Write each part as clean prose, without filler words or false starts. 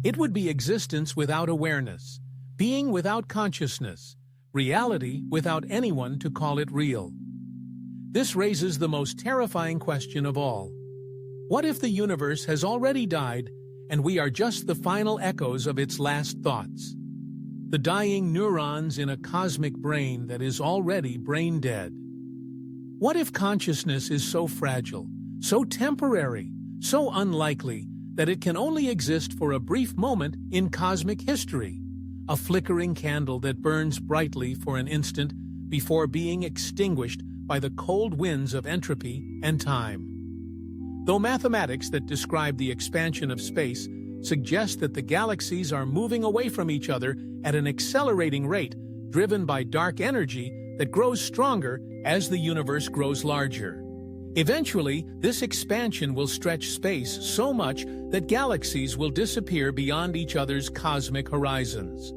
It would be existence without awareness, being without consciousness, reality without anyone to call it real. This raises the most terrifying question of all. What if the universe has already died and we are just the final echoes of its last thoughts? The dying neurons in a cosmic brain that is already brain dead. What if consciousness is so fragile, so temporary, so unlikely that it can only exist for a brief moment in cosmic history, a flickering candle that burns brightly for an instant before being extinguished by the cold winds of entropy and time? Though mathematics that describe the expansion of space suggest that the galaxies are moving away from each other at an accelerating rate, driven by dark energy that grows stronger as the universe grows larger. Eventually, this expansion will stretch space so much that galaxies will disappear beyond each other's cosmic horizons.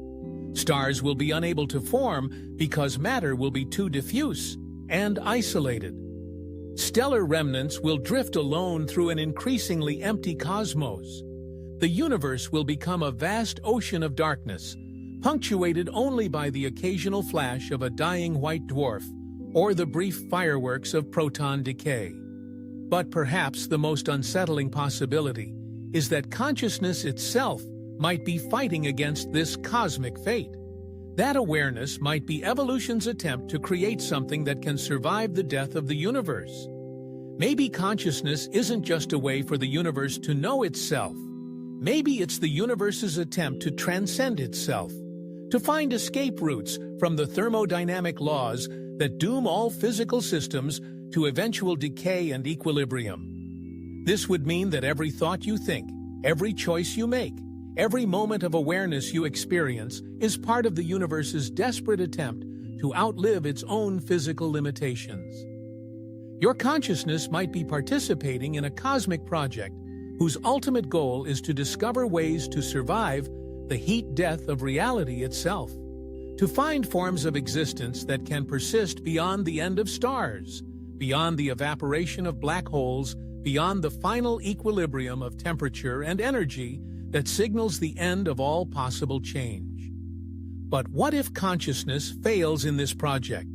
Stars will be unable to form because matter will be too diffuse and isolated. Stellar remnants will drift alone through an increasingly empty cosmos. The universe will become a vast ocean of darkness, punctuated only by the occasional flash of a dying white dwarf or the brief fireworks of proton decay. But perhaps the most unsettling possibility is that consciousness itself might be fighting against this cosmic fate. That awareness might be evolution's attempt to create something that can survive the death of the universe. Maybe consciousness isn't just a way for the universe to know itself. Maybe it's the universe's attempt to transcend itself, to find escape routes from the thermodynamic laws that doom all physical systems to eventual decay and equilibrium. This would mean that every thought you think, every choice you make, every moment of awareness you experience is part of the universe's desperate attempt to outlive its own physical limitations. Your consciousness might be participating in a cosmic project whose ultimate goal is to discover ways to survive the heat death of reality itself, to find forms of existence that can persist beyond the end of stars, beyond the evaporation of black holes, beyond the final equilibrium of temperature and energy that signals the end of all possible change. But what if consciousness fails in this project?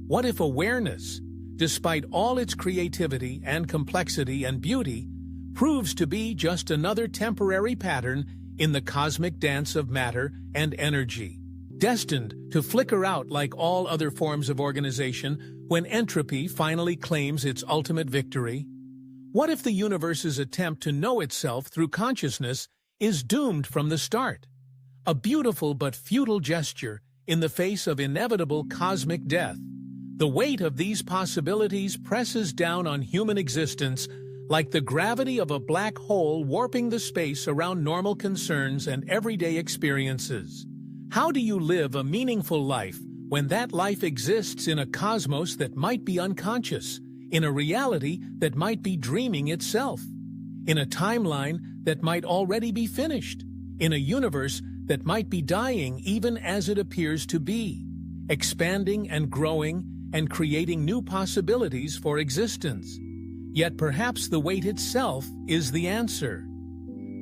What if awareness, despite all its creativity and complexity and beauty, proves to be just another temporary pattern in the cosmic dance of matter and energy, destined to flicker out like all other forms of organization when entropy finally claims its ultimate victory? What if the universe's attempt to know itself through consciousness is doomed from the start? A beautiful but futile gesture in the face of inevitable cosmic death. The weight of these possibilities presses down on human existence like the gravity of a black hole warping the space around normal concerns and everyday experiences. How do you live a meaningful life when that life exists in a cosmos that might be unconscious, in a reality that might be dreaming itself, in a timeline that might already be finished, in a universe that might be dying even as it appears to be, expanding and growing and creating new possibilities for existence? Yet perhaps the weight itself is the answer.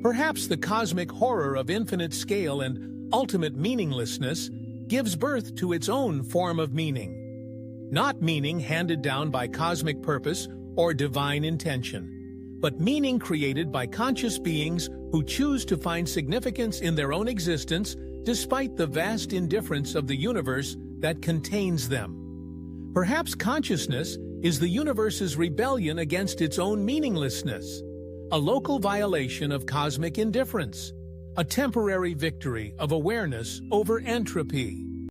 Perhaps the cosmic horror of infinite scale and ultimate meaninglessness gives birth to its own form of meaning. Not meaning handed down by cosmic purpose or divine intention, but meaning created by conscious beings who choose to find significance in their own existence despite the vast indifference of the universe that contains them. Perhaps consciousness is the universe's rebellion against its own meaninglessness, a local violation of cosmic indifference, a temporary victory of awareness over entropy.